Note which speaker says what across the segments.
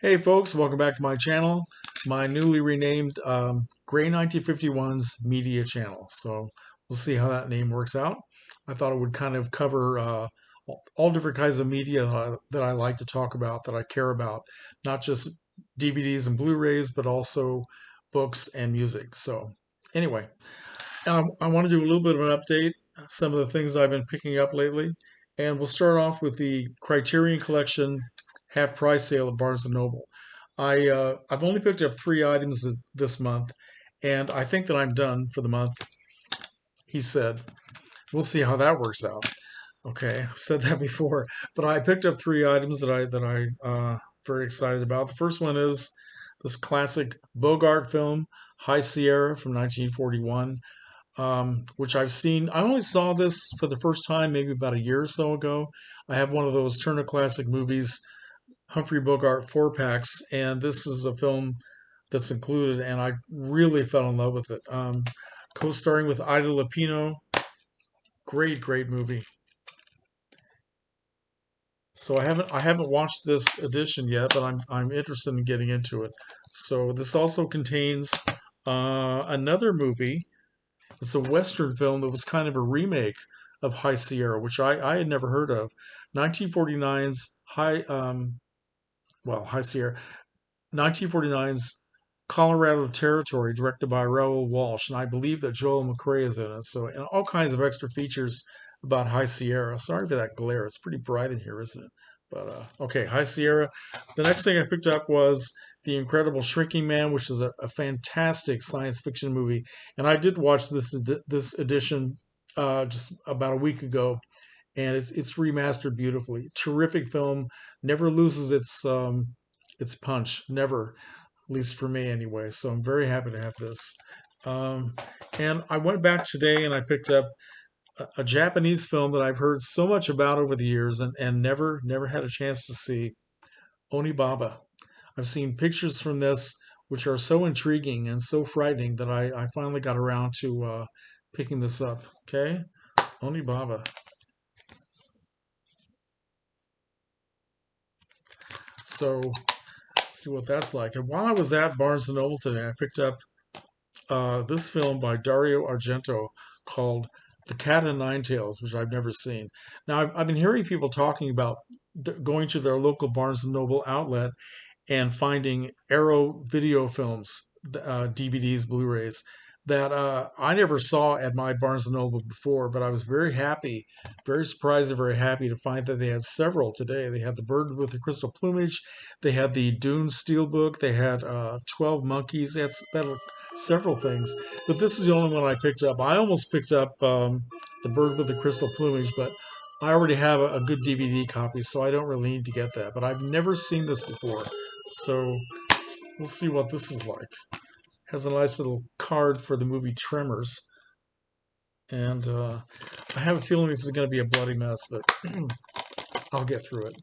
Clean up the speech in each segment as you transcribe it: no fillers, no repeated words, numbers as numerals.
Speaker 1: Hey folks, welcome back to my channel, my newly renamed Gray 1951's media channel. So we'll see how that name works out. I thought it would kind of cover all different kinds of media that I like to talk about, that I care about, not just DVDs and Blu-rays, but also books and music. So anyway, I want to do a little bit of an update, some of the things I've been picking up lately, and we'll start off with the Criterion Collection half price sale at Barnes and Noble. I've only picked up three items this month, and I think that I'm done for the month. He said, "We'll see how that works out." Okay, I've said that before, but I picked up three items that I very excited about. The first one is this classic Bogart film, High Sierra from 1941, which I've seen. I only saw this for the first time maybe about a year or so ago. I have one of those Turner Classic Movies Humphrey Bogart four packs, and this is a film that's included, and I really fell in love with it. Co-starring with Ida Lupino, great movie. So I haven't watched this edition yet, but I'm interested in getting into it. So this also contains another movie. It's a Western film that was kind of a remake of High Sierra, which I had never heard of. 1949's High Sierra, 1949's Colorado Territory, directed by Raoul Walsh, and I believe that Joel McCrea is in it. So, and all kinds of extra features about High Sierra. Sorry for that glare; it's pretty bright in here, isn't it? But okay, High Sierra. The next thing I picked up was The Incredible Shrinking Man, which is a fantastic science fiction movie, and I did watch this edition just about a week ago, and it's remastered beautifully. Terrific film, never loses its punch, never, at least for me anyway. So I'm very happy to have this. Um, and I went back today and I picked up a Japanese film that I've heard so much about over the years and never had a chance to see. Onibaba. I've seen pictures from this which are so intriguing and so frightening that I finally got around to picking this up. Okay, Onibaba. So see what that's like. And while I was at Barnes and Noble today, I picked up this film by Dario Argento called The Cat and Nine Tails, which I've never seen. Now, I've been hearing people talking about going to their local Barnes and Noble outlet and finding Arrow video films, DVDs, Blu-rays that I never saw at my Barnes and Noble before, but I was very happy, very surprised and very happy to find that they had several today. They had The Bird with the Crystal Plumage, they had the Dune Steelbook, they had 12 Monkeys, they had several things, but this is the only one I picked up. I almost picked up The Bird with the Crystal Plumage, but I already have a good DVD copy, so I don't really need to get that. But I've never seen this before, so we'll see what this is like. Has a nice little card for the movie Tremors, and I have a feeling this is going to be a bloody mess, but I'll get through it.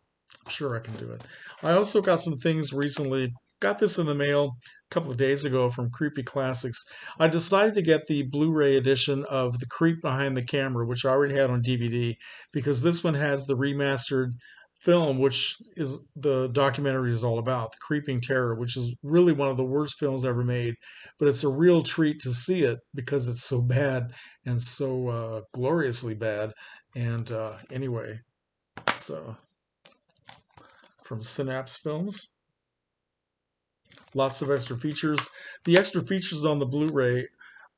Speaker 1: I'm sure I can do it. I also got some things recently. Got this in the mail a couple of days ago from Creepy Classics. I decided to get the Blu-ray edition of The Creep Behind the Camera, which I already had on DVD, because this one has the remastered film, which is the documentary is all about, The Creeping Terror, which is really one of the worst films ever made. But it's a real treat to see it because it's so bad and so gloriously bad. And anyway, so from Synapse Films. Lots of extra features. The extra features on the Blu-ray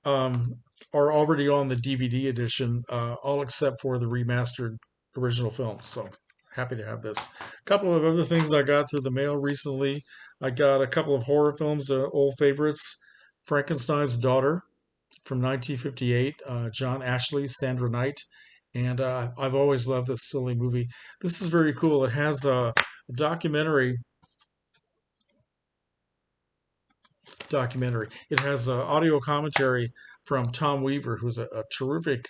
Speaker 1: are already on the DVD edition, all except for the remastered original film. So happy to have this. A couple of other things I got through the mail recently. I got a couple of horror films, old favorites. Frankenstein's Daughter from 1958, John Ashley, Sandra Knight. And I've always loved this silly movie. This is very cool. It has a documentary. It has audio commentary from Tom Weaver, who's a terrific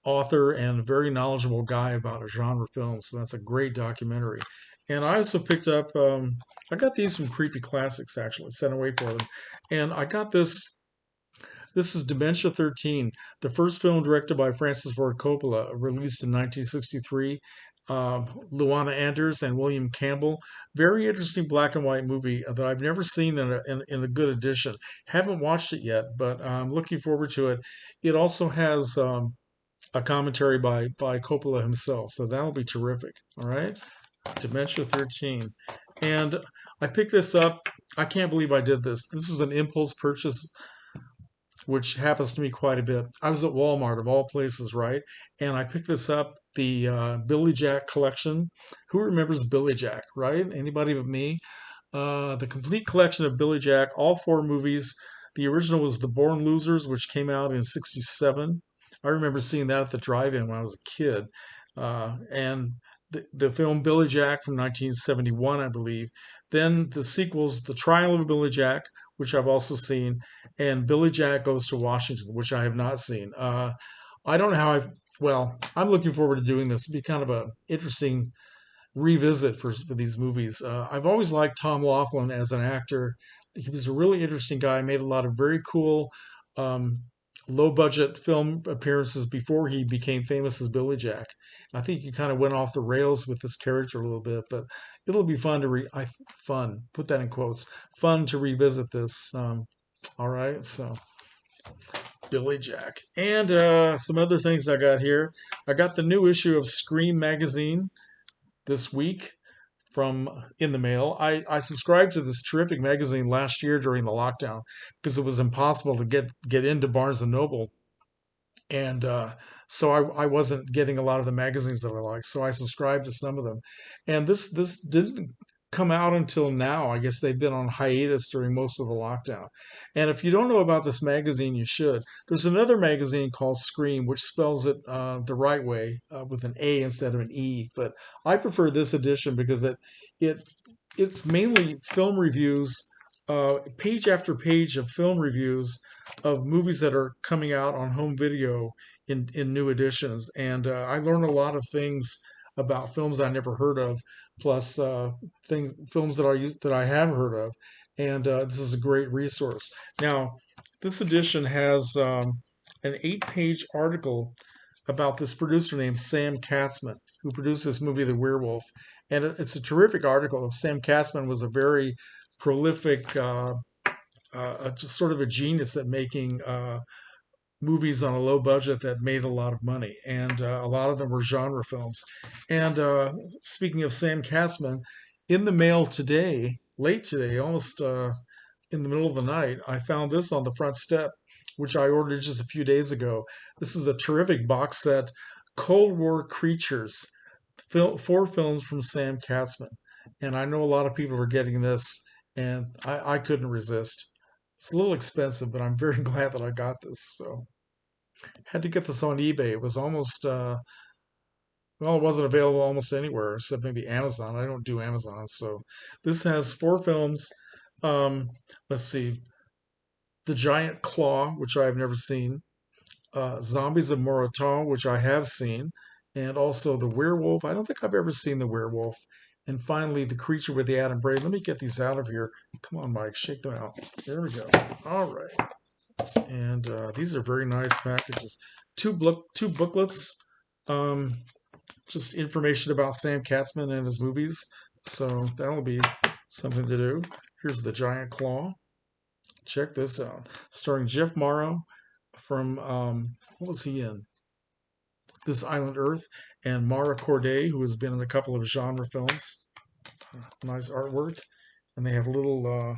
Speaker 1: author and very knowledgeable guy about a genre film. So that's a great documentary. And I also picked up, I got these from Creepy Classics actually, sent away for them. And I got this. This is Dementia 13, the first film directed by Francis Ford Coppola, released in 1963. Luana Anders and William Campbell. Very interesting black and white movie that I've never seen in a good edition. Haven't watched it yet, but I'm looking forward to it. It also has a commentary by Coppola himself, so that'll be terrific. All right, Dementia 13, and I picked this up. I can't believe I did this. This was an impulse purchase, which happens to me quite a bit. I was at Walmart of all places, right? And I picked this up, the Billy Jack collection. Who remembers Billy Jack, right? Anybody but me? The complete collection of Billy Jack, all four movies. The original was The Born Losers, which came out in '67. I remember seeing that at the drive-in when I was a kid. And the film Billy Jack from 1971, I believe. Then the sequels, The Trial of Billy Jack, which I've also seen, and Billy Jack Goes to Washington, which I have not seen. I don't know how well, I'm looking forward to doing this. It'll be kind of a interesting revisit for these movies. I've always liked Tom Laughlin as an actor. He was a really interesting guy. Made a lot of very cool, um, low budget film appearances before he became famous as Billy Jack. I think he kind of went off the rails with this character a little bit, but it'll be fun to fun, put that in quotes, fun to revisit this. All right, so Billy Jack. And some other things I got here. I got the new issue of Scream magazine this week from in the mail. I subscribed to this terrific magazine last year during the lockdown because it was impossible to get into Barnes and Noble, and so I wasn't getting a lot of the magazines that I like. So I subscribed to some of them, and this didn't come out until now. I guess they've been on hiatus during most of the lockdown. And if you don't know about this magazine, you should. There's another magazine called Scream, which spells it the right way with an A instead of an E. But I prefer this edition because it it's mainly film reviews, page after page of film reviews of movies that are coming out on home video in new editions. And I learn a lot of things about films I never heard of, plus films that I have heard of. And this is a great resource. Now, this edition has an 8-page article about this producer named Sam Katzman, who produced this movie, The Werewolf. And it's a terrific article. Sam Katzman was a very prolific, just sort of a genius at making movies on a low budget that made a lot of money. And a lot of them were genre films. And speaking of Sam Katzman, in the mail today, late today, almost in the middle of the night, I found this on the front step, which I ordered just a few days ago. This is a terrific box set, Cold War Creatures, 4 films from Sam Katzman. And I know a lot of people are getting this, and I couldn't resist. It's a little expensive, but I'm very glad that I got this. So had to get this on eBay. It was almost well, it wasn't available almost anywhere except maybe Amazon. I don't do Amazon, so this has 4 films. Um, let's see, The Giant Claw, which I have never seen, Zombies of Morotal, which I have seen, and also The Werewolf. I don't think I've ever seen The Werewolf. And finally, The Creature with the Atom Brain. Let me get these out of here. Come on, Mike, shake them out. There we go. All right. And these are very nice packages. Two booklets, um, just information about Sam Katzman and his movies. So that'll be something to do. Here's The Giant Claw. Check this out. Starring Jeff Morrow from, what was he in? This Island Earth. And Mara Corday, who has been in a couple of genre films. Nice artwork. And they have little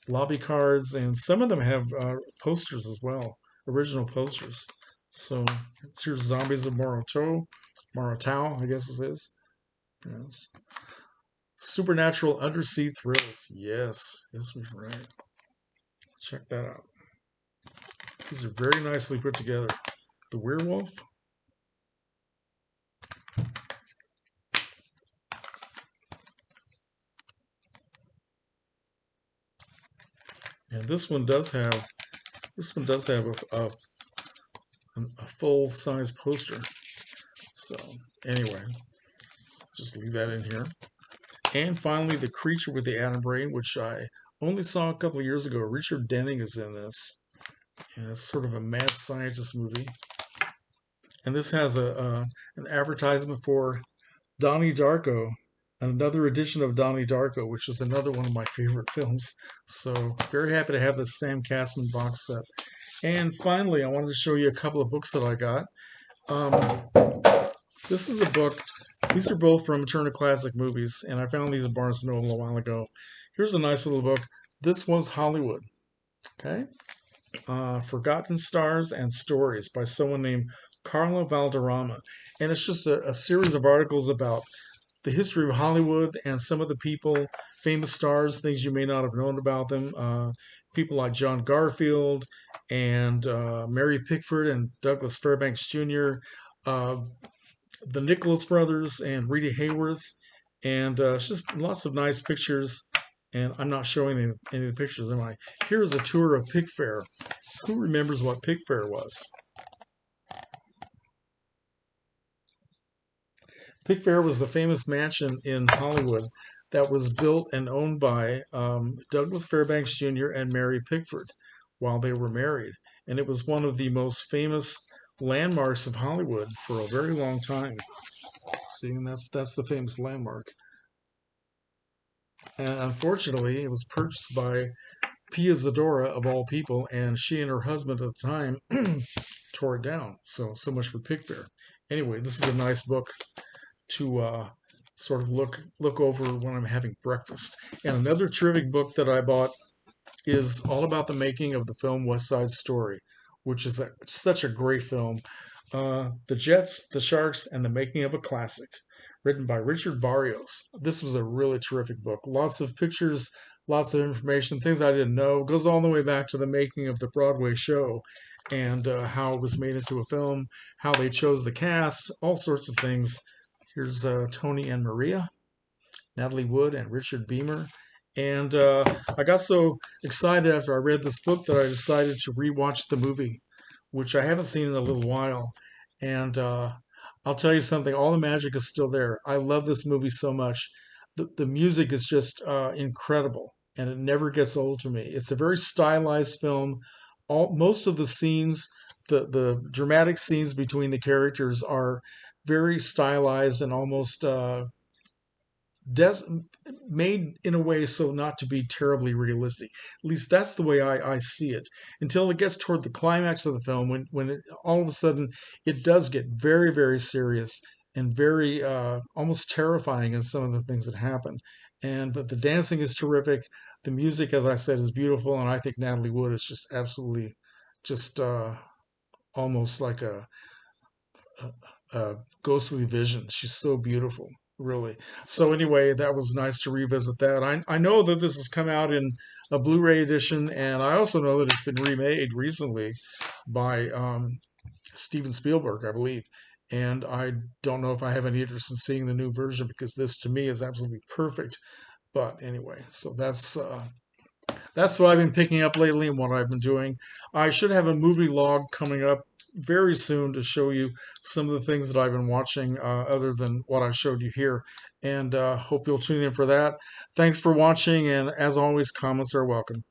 Speaker 1: lobby cards, and some of them have posters as well, original posters. So here's Zombies of Moratau, I guess it is. Yes. Supernatural Undersea Thrills. Yes, we're right. Check that out. These are very nicely put together. The Werewolf. And this one does have a full size poster. So anyway, just leave that in here. And finally, The Creature with the Atom Brain, which I only saw a couple of years ago. Richard Denning is in this. And it's sort of a mad scientist movie. and this has an advertisement for Donnie Darko, another edition of Donnie Darko, which is another one of my favorite films. So very happy to have this Sam Castman box set. And finally, I wanted to show you a couple of books that I got. Um, this is a book. These are both from Turner Classic Movies, and I found these at Barnes& Noble a while ago. Here's a nice little book. This was Hollywood. Okay, Forgotten Stars and Stories by someone named Carla Valderrama, and it's just a series of articles about the history of Hollywood and some of the people, famous stars, things you may not have known about them. People like John Garfield and Mary Pickford and Douglas Fairbanks Jr., uh, the Nicholas brothers and Rita Hayworth, and it's just lots of nice pictures. And I'm not showing any of the pictures, am I? Here's a tour of Pickfair. Who remembers what Pickfair was? Pickfair was the famous mansion in Hollywood that was built and owned by Douglas Fairbanks Jr. and Mary Pickford while they were married. And it was one of the most famous landmarks of Hollywood for a very long time. See, and that's the famous landmark. And unfortunately, it was purchased by Pia Zadora, of all people, and she and her husband at the time tore it down. So much for Pickfair. Anyway, this is a nice book to sort of look over when I'm having breakfast. And another terrific book that I bought is all about the making of the film West Side Story, which is such a great film. The Jets, the Sharks, and the Making of a Classic, written by Richard Barrios. This was a really terrific book. Lots of pictures, lots of information, things I didn't know. It goes all the way back to the making of the Broadway show and how it was made into a film, how they chose the cast, all sorts of things. Here's Tony and Maria, Natalie Wood, and Richard Beamer. And I got so excited after I read this book that I decided to rewatch the movie, which I haven't seen in a little while. And I'll tell you something, all the magic is still there. I love this movie so much. The music is just incredible, and it never gets old to me. It's a very stylized film. Most of the scenes, the dramatic scenes between the characters are very stylized and almost des- made in a way so not to be terribly realistic. At least that's the way I see it. Until it gets toward the climax of the film, when all of a sudden it does get very, very serious and very almost terrifying in some of the things that happen. But the dancing is terrific. The music, as I said, is beautiful, and I think Natalie Wood is just absolutely just almost like a ghostly vision. She's so beautiful, really. So anyway, that was nice to revisit that. I know that this has come out in a Blu-ray edition, and I also know that it's been remade recently by Steven Spielberg, I believe. And I don't know if I have any interest in seeing the new version because this, to me, is absolutely perfect. But anyway, so that's what I've been picking up lately and what I've been doing. I should have a movie log coming up very soon to show you some of the things that I've been watching other than what I showed you here. And hope you'll tune in for that. Thanks for watching, and as always, comments are welcome.